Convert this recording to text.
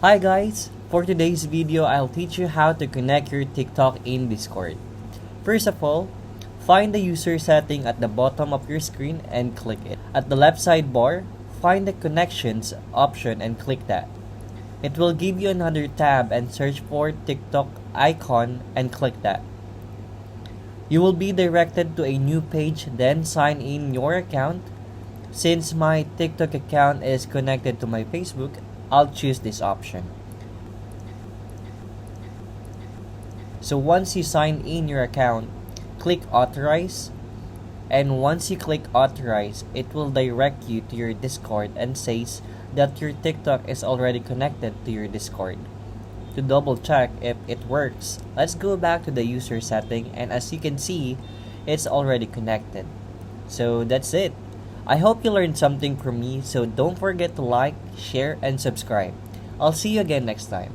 Hi guys! For today's video, I'll teach you how to connect your TikTok in Discord. First of all, find the user setting at the bottom of your screen and click it. At the left sidebar, find the connections option and click that. It will give you another tab and search for TikTok icon and click that. You will be directed to a new page, then sign in your account. Since my TikTok account is connected to my Facebook, I'll choose this option. So once you sign in your account, click authorize, and once you click authorize, it will direct you to your Discord and says that your TikTok is already connected to your Discord. To double check if it works, let's go back to the user setting, and as you can see, it's already connected. So that's it. I hope you learned something from me, so don't forget to like, share, and subscribe. I'll see you again next time.